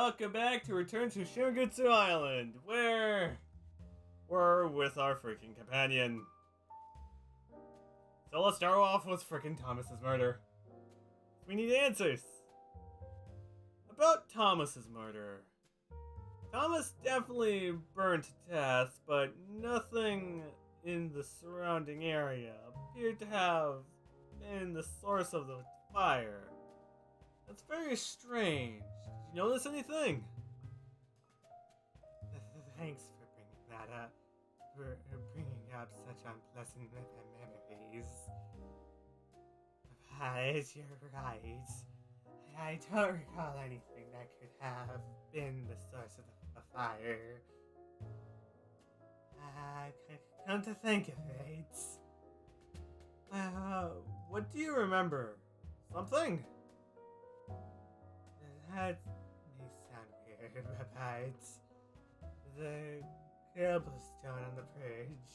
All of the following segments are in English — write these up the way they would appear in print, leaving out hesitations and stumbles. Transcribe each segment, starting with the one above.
welcome back to Return to Shironagasu Island, where we're with our freaking companion. So let's start off with freaking Thomas's murder. We need answers. About Thomas's murder. Thomas definitely burned to death, but nothing in the surrounding area appeared to have been the source of the fire. That's very strange. Did you notice anything? Thanks for bringing that up. For bringing up such unpleasant memories. But you're right. I don't recall anything that could have been the source of the fire. Come to think of it. What do you remember? Something? That may sound weird, but the cobblestone on the bridge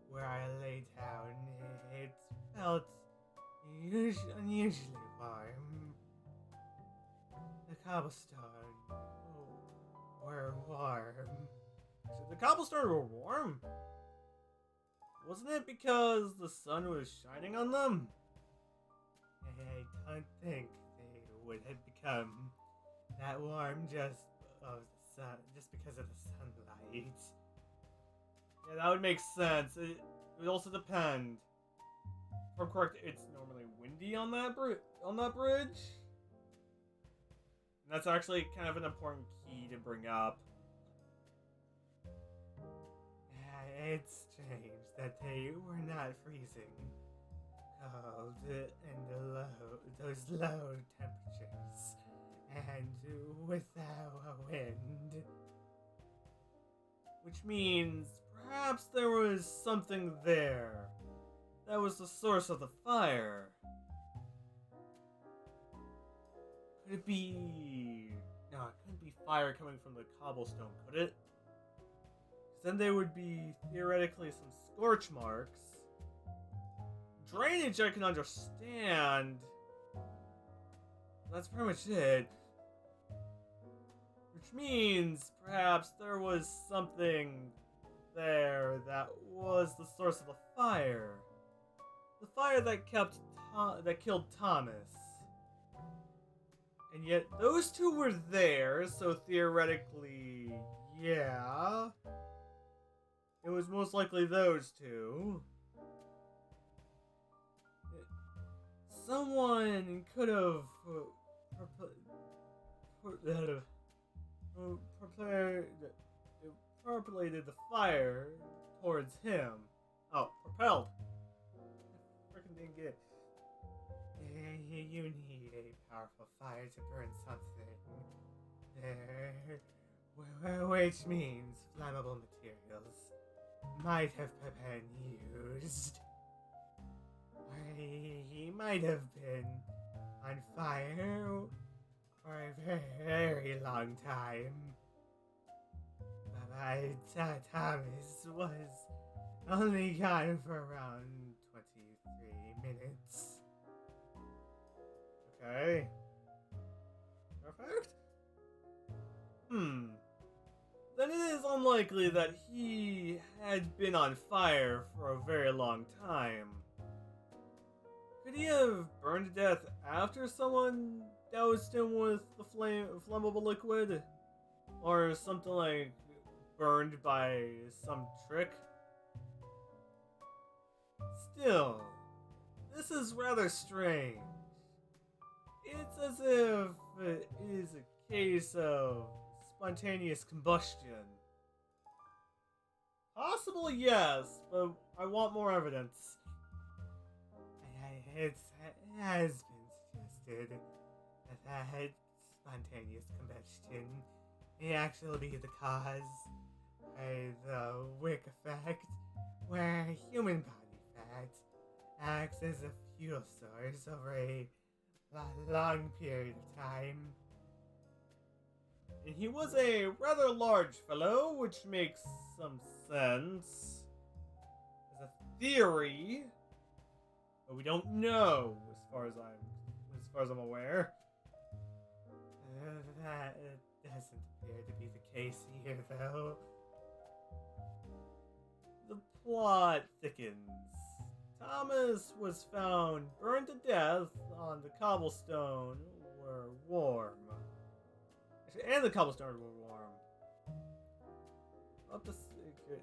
where I lay down, it felt unusually warm. The cobblestone were warm. So the cobblestone were warm? Wasn't it because the sun was shining on them? I don't think they would have become that warm just because of the sunlight. Yeah, that would make sense. It would also depend. If I'm correct, it's normally windy on that bridge. And that's actually kind of an important key to bring up. It's strange that they were not freezing cold and those low temperatures, and without a wind. Which means perhaps there was something there that was the source of the fire. Could it be... No, it couldn't be fire coming from the cobblestone, could it? Because then there would be theoretically some scorch marks. Drainage I can understand. That's pretty much it. Which means perhaps there was something there that was the source of the fire. The fire that killed Thomas. And yet those two were there, so theoretically, yeah. It was most likely those two. Someone could have propagated the fire towards him. Oh, propelled. I freaking didn't get it. You need a powerful fire to burn something. Which means flammable materials might have been used. Or he might have been on fire for a very long time. But Thomas was only gone for around 23 minutes. Okay. Perfect. Then it is unlikely that he had been on fire for a very long time. Could he have burned to death after someone doused him with the flammable liquid? Or something like burned by some trick? Still, this is rather strange. It's as if it is a case of spontaneous combustion. Possible, yes, but I want more evidence. It has been suggested that spontaneous combustion may actually be the cause by the wick effect, where human body fat acts as a fuel source over a long period of time. And he was a rather large fellow, which makes some sense. As a theory. But we don't know, as far as I'm aware. doesn't appear to be the case here, though. The plot thickens. Thomas was found burned to death on the cobblestone were warm. Actually, and the cobblestone were warm. Up the secret.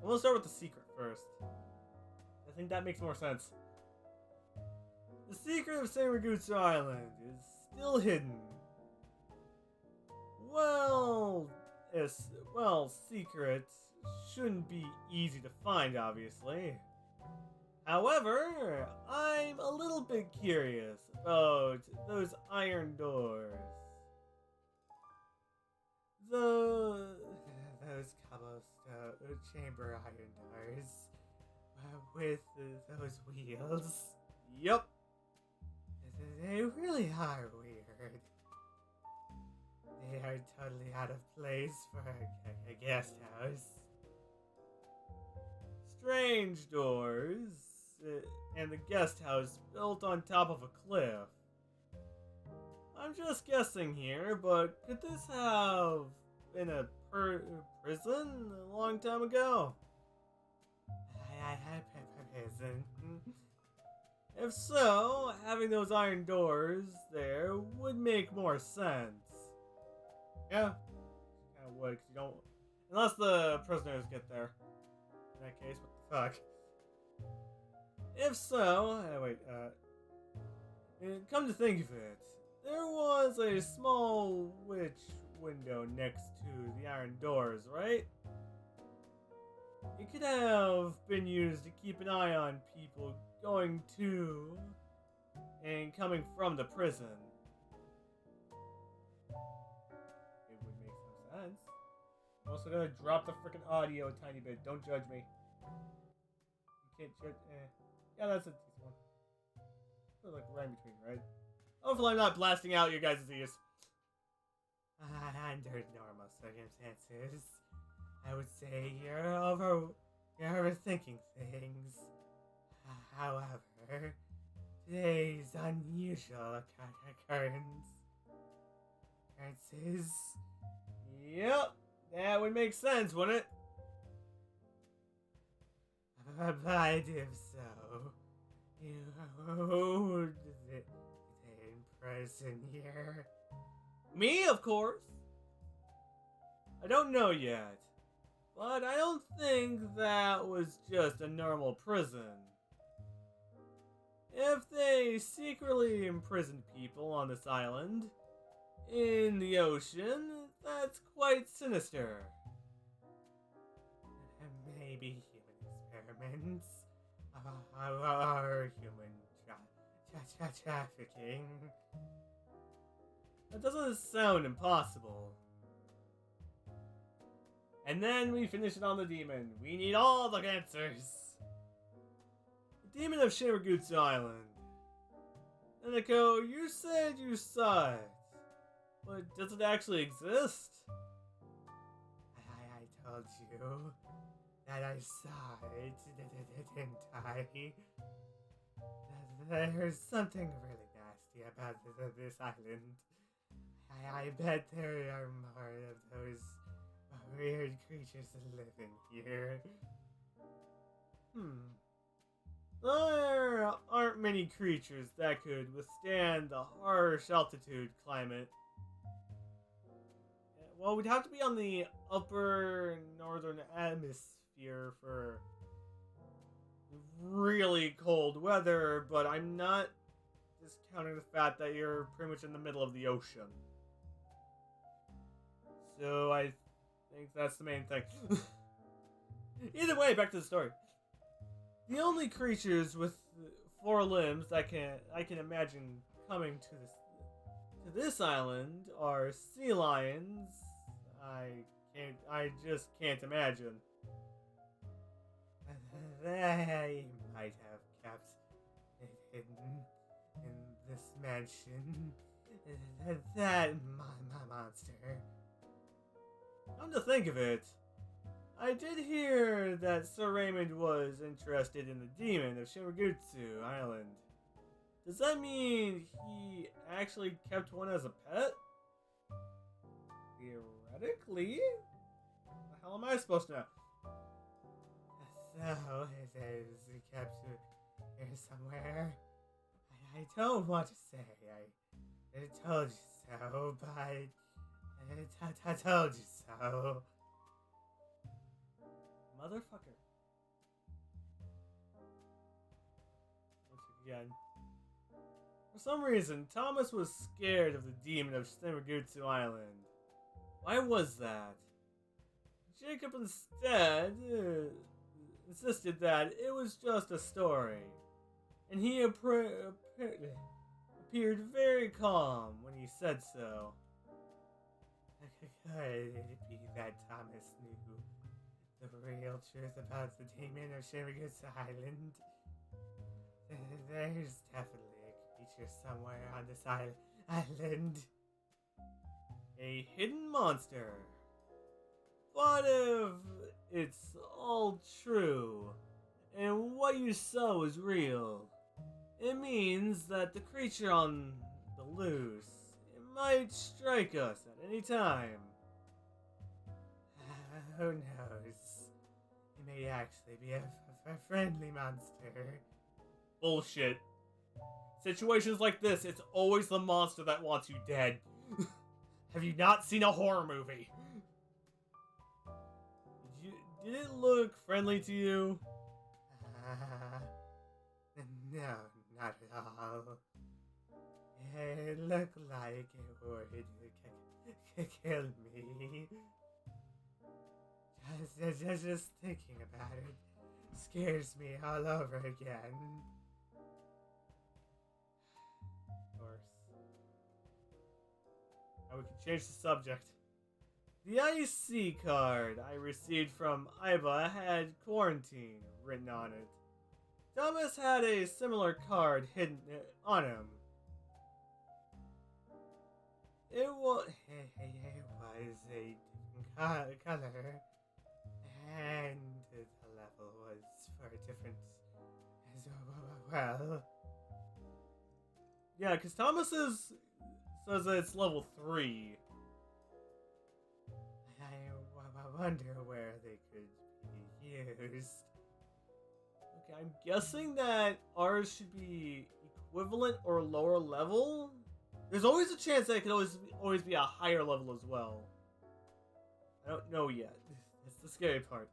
I'm gonna start with the secret first. I think that makes more sense. The secret of Shironagasu Island is still hidden. Secrets shouldn't be easy to find, obviously. However, I'm a little bit curious about those iron doors. Those cobblestone chamber iron doors with those wheels. Yep. They really are weird. They are totally out of place for a guest house. Strange doors, and the guest house built on top of a cliff. I'm just guessing here, but could this have been a prison a long time ago? Prison. If so, having those iron doors there would make more sense. Yeah, kind of would, because you don't... Unless the prisoners get there. In that case, what the fuck? If so... come to think of it, there was a small witch window next to the iron doors, right? It could have been used to keep an eye on people going to and coming from the prison. It would make some sense. I'm also gonna drop the freaking audio a tiny bit. Don't judge me. You can't judge. Yeah, that's a decent one. Sort of like right in between, right? Hopefully, I'm not blasting out your guys' ears. Under normal circumstances, I would say you're overthinking things. However, today's unusual occurrences. Yep, that would make sense, wouldn't it? But if so, who did it in prison here? Me, of course. I don't know yet, but I don't think that was just a normal prison. If they secretly imprisoned people on this island, in the ocean, that's quite sinister. Maybe human experiments, or human trafficking. That doesn't sound impossible. And then we finish it on the demon. We need all the answers. The demon of Shironagasu Island. Neneko, you said you saw it. But does it actually exist? I told you that I saw it, didn't I? There's something really nasty about this island. I bet there are more of those weird creatures living here. There aren't many creatures that could withstand the harsh altitude climate. Well, we'd have to be on the upper northern hemisphere for really cold weather, but I'm not discounting the fact that you're pretty much in the middle of the ocean. So I think that's the main thing. Either way, back to the story. The only creatures with 4 limbs that I can imagine coming to this island are sea lions. I just can't imagine. They might have kept it hidden in this mansion. That monster. Come to think of it, I did hear that Sir Raymond was interested in the demon of Shironagasu Island. Does that mean he actually kept one as a pet? Theoretically? What the hell am I supposed to know? So it is kept here somewhere. I don't want to say I told you so, but I told you so. Motherfucker. Once again. For some reason, Thomas was scared of the demon of Shironagasu Island. Why was that? Jacob instead insisted that it was just a story, and he appeared very calm when he said so. Could it be that Thomas knew the real truth about the demon of Shironagasu Island? There's definitely a creature somewhere on this island. A hidden monster. What if it's all true, and what you saw is real? It means that the creature on the loose, it might strike us at any time. Who knows? It may actually be a friendly monster. Bullshit. Situations like this, it's always the monster that wants you dead. Have you not seen a horror movie? Did it look friendly to you? No, not at all. It looked like it would kill me. Just thinking about it scares me all over again. Of course. Now we can change the subject. The IC card I received from Iba had quarantine written on it. Thomas had a similar card hidden on him. It was a different color, and the level was for a different as well. Yeah, because Thomas says that it's level 3. I wonder where they could be used. Okay, I'm guessing that ours should be equivalent or lower level. There's always a chance that it could always be a higher level as well. I don't know yet. That's the scary part.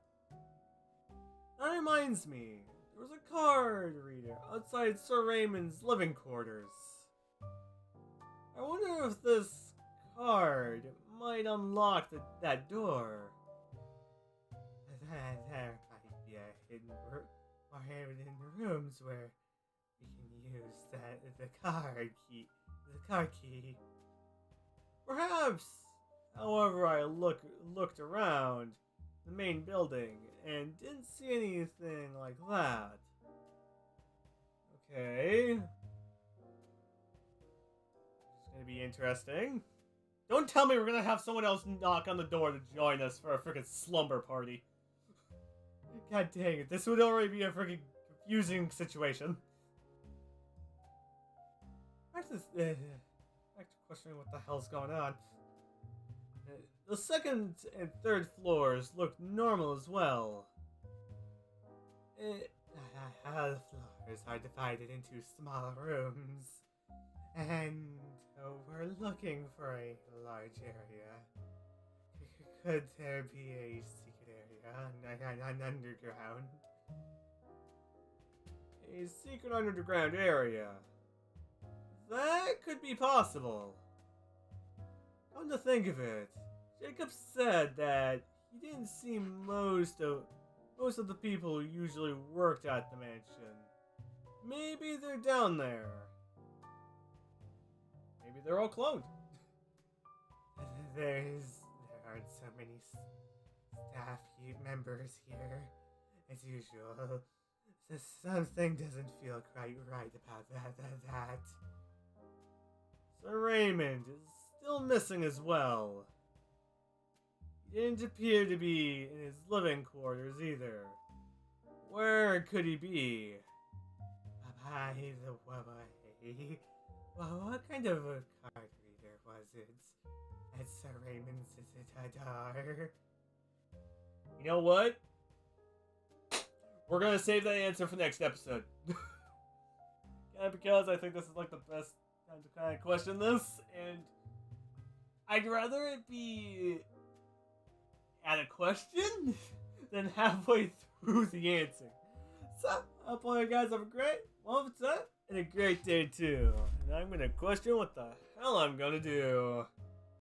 That reminds me, there was a card reader outside Sir Raymond's living quarters. I wonder if this card might unlock that door. There might be a hidden rooms where we can use the card key. Perhaps. However, I looked around the main building and didn't see anything like that. Okay. It's gonna be interesting. Don't tell me we're gonna have someone else knock on the door to join us for a freaking slumber party. God dang it, this would already be a freaking confusing situation. Back to questioning what the hell's going on. The second and third floors look normal as well. All the floors are divided into small rooms, and we're looking for a large area. Could there be a secret area underground? A secret underground area. That could be possible. Come to think of it, Jacob said that he didn't see most of the people who usually worked at the mansion. Maybe they're down there. Maybe they're all cloned. There aren't so many staff members here as usual. So something doesn't feel quite right about that. Sir Raymond is still missing as well. He didn't appear to be in his living quarters either. Where could he be? By see. Well, what kind of a card reader was it? At Sir Raymond's Citadar? You know what? We're gonna save that answer for next episode. Yeah, because I think this is like the best time to kind of question this, and I'd rather it be at a question than halfway through the answer. So, I hope all you guys have a great, wonderful time and a great day too. And I'm gonna question what the hell I'm gonna do.